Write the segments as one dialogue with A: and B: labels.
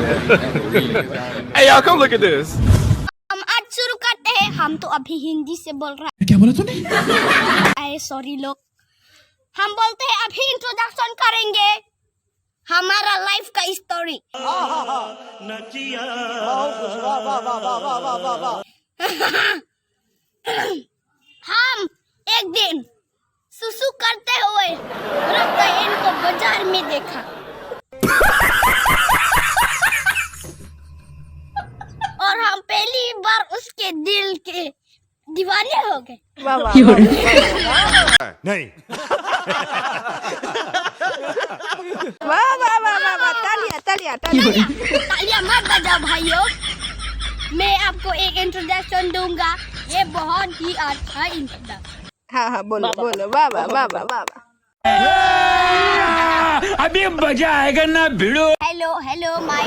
A: Hey, y'all, come look at this.
B: हम आज शुरू करते हैं। हम तो अभी हिंदी से बोल रहा
C: क्या बोला तूने?
B: है। सॉरी लोग, हम बोलते हैं अभी इंट्रोडक्शन करेंगे हमारा लाइफ का स्टोरी। हम एक दिन सुसु करते हुए रफ्तार को बाजार में देखा और हम पहली बार उसके दिल के दीवाने हो गए।
D: नहीं।
B: तालियां मत बजाओ भाइयों। मैं आपको एक इंट्रोडक्शन दूंगा। ये बहुत ही अच्छा इंट्रोडक्शन।
E: हाँ बोलो बोलो, वाह वाह वाह वाह वाह।
C: अभी मजा आएगा ना भिड़ो।
B: हेलो हेलो माय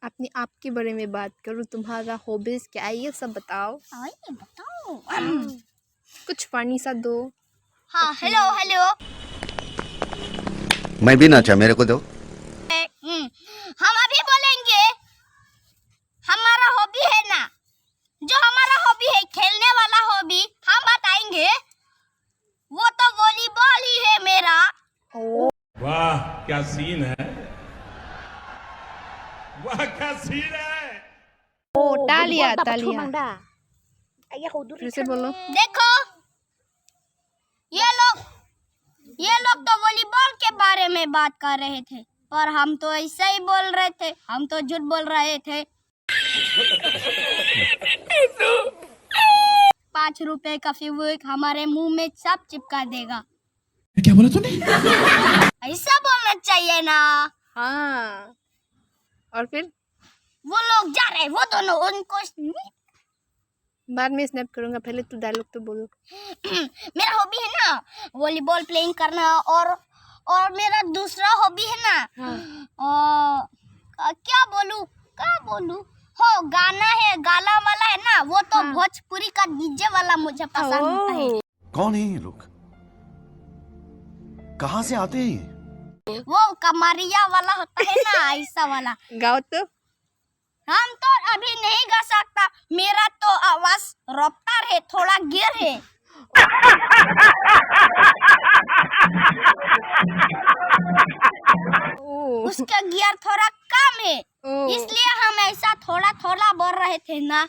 E: अपने आप के बारे में बात करूँ, तुम्हारा हॉबीज क्या है ये सब बताओ।
B: बताओ।
E: कुछ फनी सा दो।
B: हाँ हेलो हेलो।
D: मैं भी नाचा, मेरे को दो।
B: हम अभी बोलेंगे हमारा हॉबी है ना, जो हमारा हॉबी है खेलने वाला हॉबी हम बताएंगे। वो तो वॉलीबॉल ही है मेरा।
C: वाह क्या सीन है, वाह क्या सीन है।
E: ओ तालिया तालिया, फिर से बोलो।
B: देखो ये लोग तो वॉलीबॉल के बारे में बात कर रहे थे, पर हम तो ऐसा ही बोल रहे थे। हम तो झूठ बोल रहे थे। 5 रुपए का फेविक्विक हमारे मुंह में सब चिपका देगा।
C: क्या बोला तूने?
B: ऐसा बोलना चाहिए ना।
E: हाँ, और फिर
B: वो लोग जा रहे, वो दोनों उनको
E: बाद में स्नैप करूंगा, पहले तू डायलॉग तो बोलो।
B: मेरा हॉबी है ना वॉलीबॉल प्लेइंग करना, और मेरा दूसरा हॉबी है ना क्या बोलूं हो गाना है, गाला वाला है ना, वो तो भोजपुरी का डीजे वाला मुझे पसंद है।
D: कौन है ये लोग? कहाँ से आते हैं?
B: वो कमरिया वाला होता है ना, ऐसा वाला।
E: गाओ तो।
B: हम तो अभी नहीं गा सकता, मेरा तो आवाज रफ्तार है, थोड़ा गिर है। उसका गियर थोड़ा कम है, इसलिए हम ऐसा थोड़ा थोड़ा बोल रहे थे ना।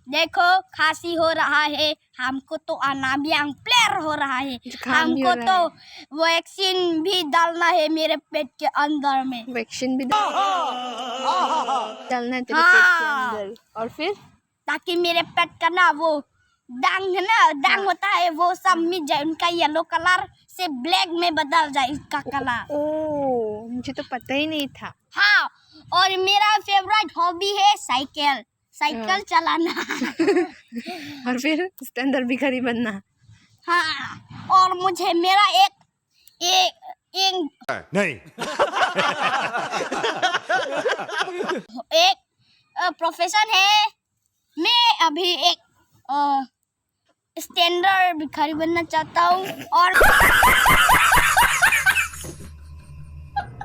B: देखो खांसी हो रहा है, हमको तो अनाबियांग प्लेयर हो रहा है, हमको तो वैक्सीन भी डालना है मेरे पेट के अंदर में।
E: वैक्सीन भी डालना है तेरे पेट के अंदर, और फिर
B: ताकि मेरे पेट का ना वो डांग है ना, डांग होता है, वो सब मिट जाए, उनका येलो कलर से ब्लैक में बदल जाए इसका कलर।
E: ओ मुझे तो पता ही नहीं था।
B: हाँ, और मेरा फेवरेट हॉबी है साइकिल चलाना।
E: और फिर उसके अंदर भिखारी बनना।
B: हाँ, और मुझे मेरा एक
D: नहीं।
B: प्रोफेशन है। मैं अभी एक स्टैंडर्ड भिखारी बनना चाहता हूँ, और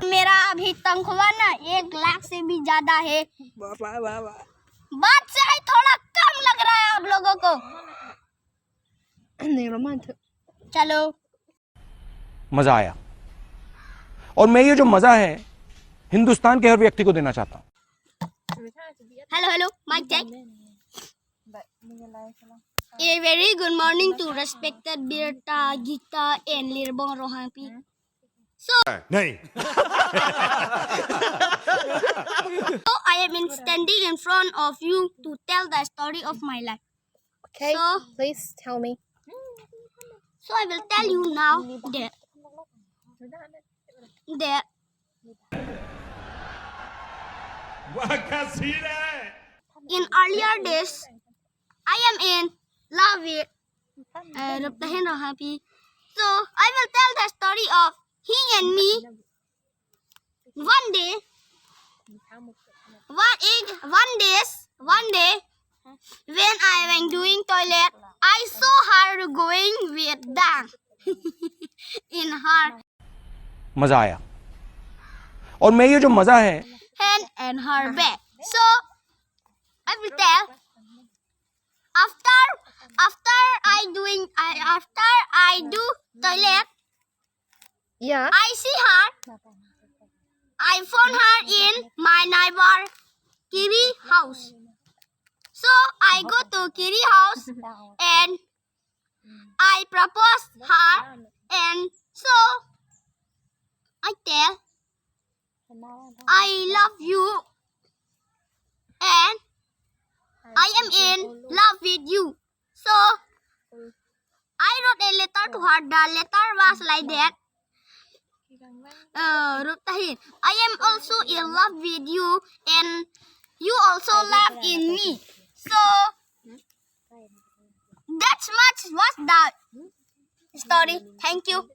B: मेरा अभी तनख्वाह ना 1 लाख से भी ज्यादा है।
E: वाह वाह वाह।
B: बात से ही थोड़ा कम लग रहा है आप लोगों को।
E: नहीं रोमांच।
B: चलो,
A: मजा आया, और मैं ये जो मजा है हिंदुस्तान के हर व्यक्ति को देना चाहता हूँ।
B: Hello hello mic check. A very good morning to respected Birta, Gita and Lirbong Rohampi. So
D: नहीं।
B: I am standing in front of you to tell the story of my life.
E: Okay,
B: So-
E: please tell me.
B: So I will tell you now that
C: वाह क्या scene है।
B: in earlier days I am in love with Rabtahin Rahapi. So I will tell the story of he and me. One day when I was doing toilet, I saw her going with dang. in her
A: मजा आया। और मैं ये जो मजा है
B: hand and her back. So I will tell after I do toilet,
E: Yeah.
B: I see her. I found her in my neighbor Kiri house. So I go to Kiri house and I propose her, and so I tell I love you and I am in love with you. So I wrote a letter to her. The letter was like that. Rutahir, I am also in love with you and you also love in me. So that's much was the story. Thank you.